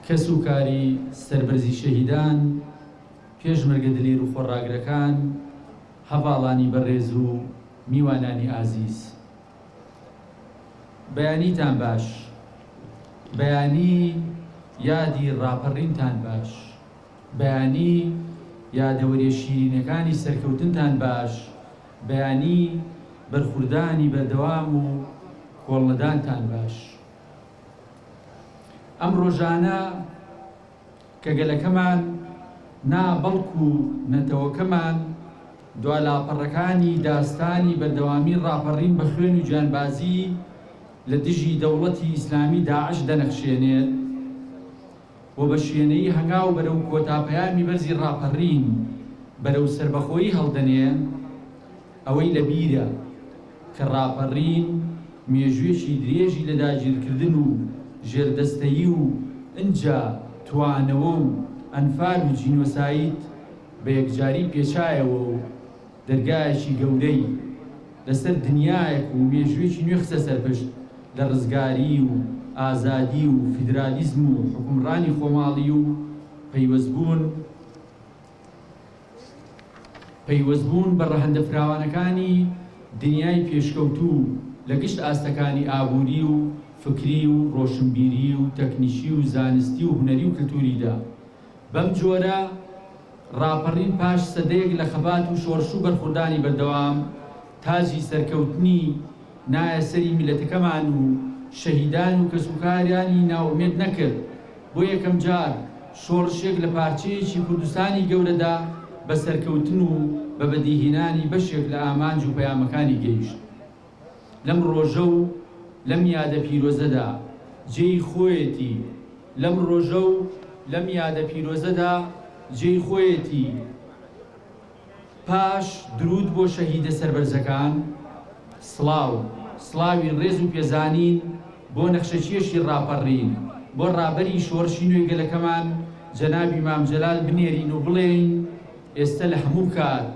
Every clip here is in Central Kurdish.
کەسوکاری سەربەرزی شەهیدان، پێشمەرگە دلێر و خۆڕاگرەکان، هەڤاڵانی بەڕێز و میوانانی ئازیز، بەیانیتان باش، بەیانی یادی ڕاپەڕینتان باش، بەیانی یادەوەریە شیرینەکانی سەرکەوتنتان باش، بەیانی بەرخوردانی بەردەوام و کۆڵنەدانتان باش. ئەم ڕۆژانە کە گەلەکەمان نا بەڵکو نەتەوەکەمان دوالاپەڕەکانی داستانی بەردەوامی ڕاپەڕین بە خوێن و گیانبازی لە دژی دەوڵەتی ئیسلامی داعش دەنەخشێنێت و بە شوێنەی هەنگاو بەرەو کۆتاپەیامی بەرزی ڕاپەڕین بەرەو سربەخۆیی هەڵدەنێ، ئەوەی لە بیرە کە ڕاپەڕین مێژوێکی درێژی لە داگیرکردن و ژێردەستەیی و ئەنجا توانەوە و ئەنفال و جینۆسایت بە یەکجاری پێچایەوە و دەرگایەکی گەورەی لەسەر دنیایەک و مێژوێکی نوێ خستە سەرپشت لە ڕزگاری و ئازادی و فیدرالیزم و حکومڕانی خۆماڵی و پەیوەستبوون بە ڕەهەندە فراوانەکانی دنیای پێشکەوتوو لە گشت ئاستەکانی ئابووری و فکری و ڕۆشنبیری و تەکنیشی و زانستی و هونەری و کلتوریدا. بەم جۆرە ڕاپەڕین پاش سەدەیەک لە خەبات و شۆڕش و بەرخوردانی بەردەوام تاجی سەرکەوتنی نایە سەری میلەتەکەمان و شەهیدان و کەسوکاریانی ناومێد نەکرد، بۆ یەکەم جار شۆڕشێک لە پارچەیەکی کوردستانی گەورەدا بە سەرکەوتن و بە بەدیهێنانی بەشێک لە ئامانج و پەیامەکانی گەیشت. لەم ڕۆژە و لەم یادە پیرۆزەدا جێی خۆیەتی، لەم ڕۆژە و لەم یادە پیرۆزەدا جێی خۆیەتی. پاش درود بۆ شەهیدە سەربەرزەکان، سڵاوی ڕێز و پێزانین بۆ نەخشەکێشی ڕاپەڕین، بۆ ڕابەری شۆڕشی نوێی گەلەکەمان جەنابی مام جەلال بنێرین و بڵێین ئێستا لە هەموو کات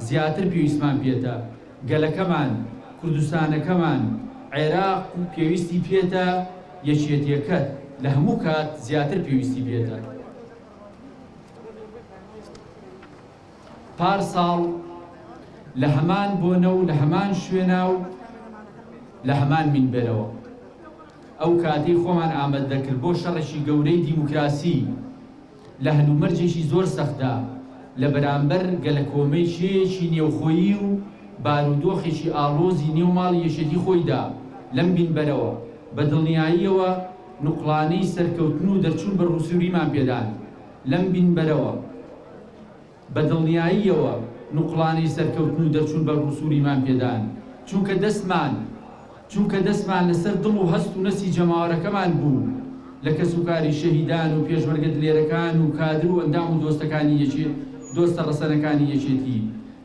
زیاتر پێویستمان پێتە، گەلەکەمان، کوردستانەکەمان، عێراق و پێویستی پێتە یەکێتیەکەت لە هەموو کات زیاتر پێویستی پێتە. پارساڵ لە هەمان بۆنە و لە هەمان شوێنە و لە هەمان مینبەرەوە ئەو کاتەی خۆمان ئامادەکرد بۆ شەڕێکی گەورەی دیموکراسی لە هەنومەرجێکی زۆر سەختدا لە بەرامبەر گەلە کۆمەڵێکی نێوخۆیی و بارودۆخێکی ئاڵۆزی نێوماڵی یەشێتی خۆیدا لەم بینبەرەوە بە دڵنیاییەوە نوقڵانەی سەرکەوتن و دەرچوون بە ڕووسوریمان پێدان. لەم بینبەرەوە بە دڵنیاییەوە نوقڵانەی سەرکەوتن و دەرچوون بە ڕووسوریمان پێدان، چونکە دەستمان لەسەر دڵ و هەست و نەسی جەماوەرەکەمان بوو لە کەسوکاری شەهیدان و پێشمەرگە دلێرەکان و کادر و ئەندام و دۆستە ڕەسەنەکانی یەکێتی.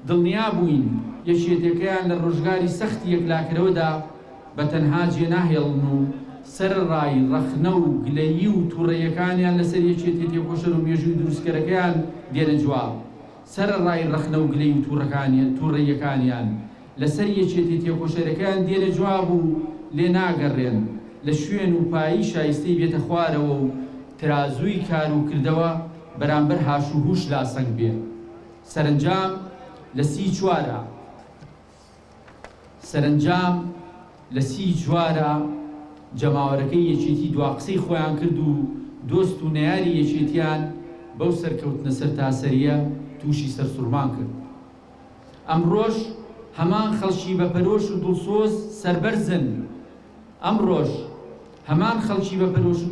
دڵنیا بووین یەکێتیەکەیان لە ڕۆژگاری سەختی یەکلاکرەوەدا بە تەنها جێ ناهێڵن و سەرڕای ڕەخنە و گلەیی و تووڕێیەکانیان لەسەر یەکێتی تێکۆشەر و مێژووی دروستکەرەکەیان دێنە جواب. سەرڕای ڕەخنە و گلەی و تووڕێیەکانیان لەسەر یەکێتی تێکۆشەرەکەیان دێنە جواب و لێ ناگەڕێن لە شوێن و پایی شایستەی بێتە خوارەوە و ترازووی کار و کردەوە بەرامبەر هاش و هوش لاسەنگ بێ. سەرنجام لە سی چوارە جەماوەرەکەی یەکێتی دواقسەی خۆیان کرد و دۆست و نەیاری یەکێتیان بەو سەرکەوتنە سەرتاسەریە تووشی سەرسوڕمان کرد. ئەمڕۆژ هەمان خەڵکی بەپەرۆش و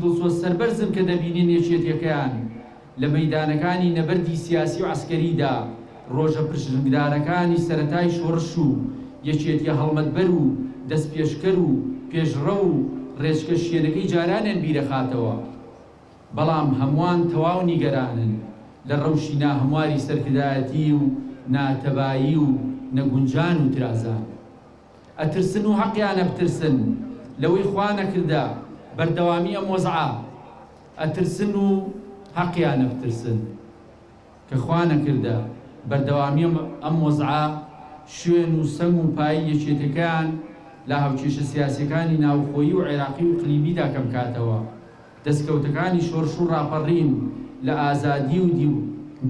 دڵسۆز سەربەرزن کە دەبینین یەکێتیەکەیان لە مەیدانەکانی نەبەردی سیاسی و عەسکەریدا ڕۆژە پرژنگدارەکانی سەرەتای شۆڕش و یەکێتیە هەڵمەتبەر و دەستپێشکەر و پێشڕە و ڕێچکەشێنەکەی جارانیان بیرەخاتەوە، بەڵام هەمووان تەواو نیگەرانن لە ڕەوشی ناهەمواری سەرکردایەتی و ناتەبایی و نەگونجان و ترازان. ئەترسن و حەقیانە بترسن لەوەی خوا نەکردە بەردەوامی ئەم وەزعە، ئەترسن و حەقیانە بترسن کە خوا نەکردە بەردەوامی ئەم وەزعە شوێن و سەنگ و پایی یەکێتەکان لە هاوکێشە سیاسیەکانی ناوخۆیی و عێراقی و قلیبیدا کەم کاتەوە. دەستکەوتەکانی شۆرش و ڕاپەڕین لە ئازادی و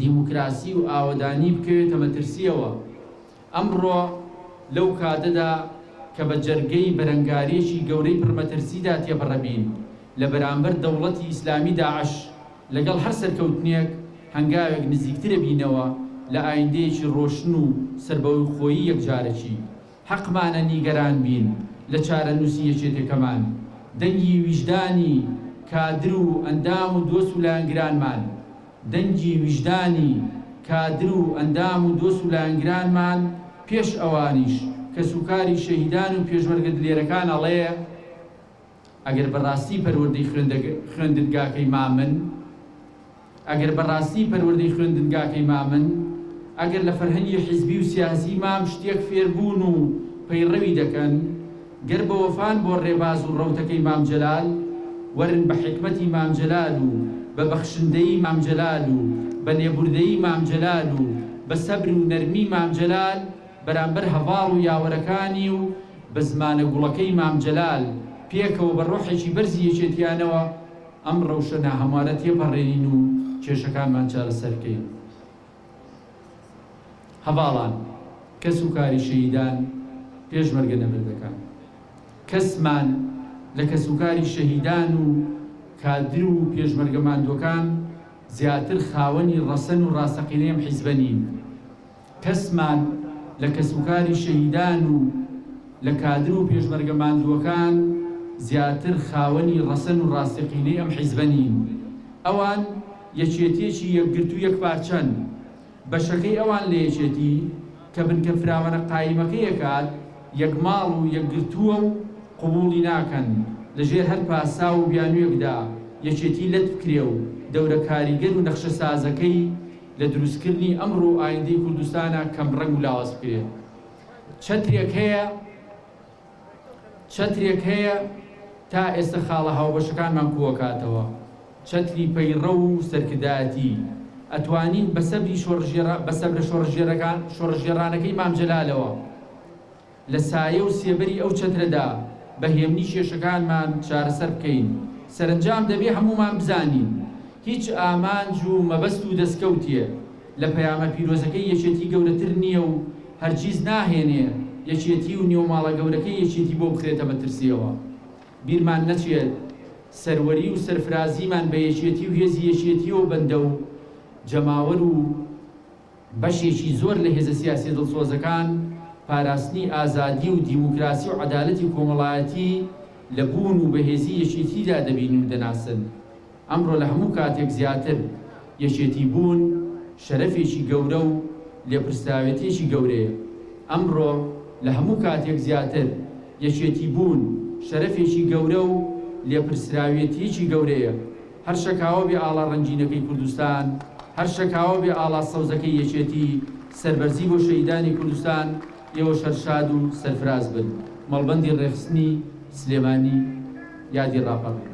دیموکراسی و ئاوەدانی بکەوێتە مەترسیەوە. ئەمڕۆ لەو کاتەدا کە بە جەرگەی بەرەنگارێکی گەورەی پڕمەترسیدا تێپەڕەبین لە بەرامبەر دەوڵەتی ئیسلامی داعش لەگەڵ هەر سەرکەوتنێک هەنگاوێک نزیکترە بینەوە لە ئایندەیەکی ڕۆشن و سەربەوەی خۆیی یەکجارەکی. حەقمانە نیگەران بین لە چارەنووسی یەکێتەکەمان، دەنگی ویژدانی کادر و ئەندام و دۆست و لایەنگرانمان، دەنگی ویژدانی کادر و ئەندام و دۆست و لایەنگرانمان پێش ئەوانیش کە سوکاری شەهیدان و پێشمەرگە دلێرەکان ئەڵێ ئەگەر بەڕاستی پەروەردەی خوێندنگاکەی مامن، ئەگەر بەڕاستی پەروەردەی خوێندنگاکەی مامن، ئەگەر لە فەرهەنگی حیزبی و سیاسی مام شتێک فێربوون و پەیڕەوی دەکەن، گەر بە وەفان بۆ ڕێباز و ڕەوتەکەی مام جەلال، وەرن بە حکمەتی مام جەلال و بە بەخشندەی مام جەلال و بە نێبوردەیی مام جەلال و بە سەبر و نەرمی مام جەلال بەرامبەر هەڤاڵ و یاوەرەکانی و بە زمانە گوڵەکەی مام جەلال پێکەوە بە ڕۆحێکی بەرزی یەکێتیانەوە ئەم ڕەوشەنە هەموارە تێپەڕێنین و کێشەکانمان چارەسەرکەین. هەڤاڵان، کەس و کاری شەهیدان پێشمەرگە نەبردەکان، کەسمان لە کەسوکاری شەهیدان و کادر و پێشمەرگە ماندووەکان زیاتر خاوەنی ڕەسەن و ڕاستەقینەی ئەم حیزبە نین. کەسمان لە کەسوکاری شەهیدان و لە کادر و پێشمەرگە ماندووەکان زیاتر خاوەنی ڕەسەن و ڕاستەقینەی ئەم حیزبە نین. ئەوان یەکێتیەکی یەکگرت و یەکپارچەن. بەشەکەی ئەوان لە یەکێتی کە بنکە فراوانە قایمەکەی ئەکات یەکماڵ و یەکگرتووە و قبوڵی ناکەن لەژێر هەر پاسا و بیانوێکدا یەکێتی لەت بکرێ و دەورە کاریگەر و نەخشە سازەکەی لە دروستکردنی ئەمڕۆ ئایندەی کوردستانە کەمڕەنگ و لاوەز بکرێت. چەترێک هەیە تا ئێستا خاڵە هاوبەشەکانمان کۆکاتەوە، چەتری پەیڕە و سەرکردایەتی. ئەتوانین بە سەبرە شۆڕژێڕانەکەی مام جەلالەوە لە سایە و سێبەری ئەو چەترەدا بە هێمنی کێشەکانمان چارەسەر بکەین. سەرنجام دەبێ هەمومان بزانین هیچ ئامانج و مەبەست و دەستکەوتیە لە پەیامە پیرۆزەکەی یەکێتی گەورەتر نییە و هەرگیز ناهێنێ یەکێتی و نێوماڵە گەورەکەی یەکێتی بۆ بخرێتە مەترسیەوە. بیرمان نەچێت سەروەری و سەرفرازیمان بە یەکێتی و هێزی یەکێتیەوە بەندە و جەماوەر و بەشێکی زۆر لە هێزە سیاسی دڵسۆزەکان پاراستنی ئازادی و دیموکراسی و عەدالەتی کۆمەڵایەتی لە بوون و بەهێزی یەکێتیدا دەبین و دەناسن. ئەمڕۆ لە هەموو کاتێک زیاتر یەکێتی بوون شەرەفێکی گەورە و لێپرسراوێتێکی گەورەیە. ئەمڕۆ لە هەموو کاتێک زیاتر یەکێتی بوون شەرەفێکی گەورە و لێپرسراوێتێکی گەورەیە. هەر شەکاوە بێ ئاڵا ڕەنجینەکەی کوردستان، هەر شەکاوە بێ ئاڵا سەوزەکەی یەکێتی، سەربەرزی بۆ شەهیدانی کوردستان. ئێوە شەرشاد و سەرفراز بن. مەڵبەندی ڕێخستنی سلێمانی یادی ڕاپەڕ.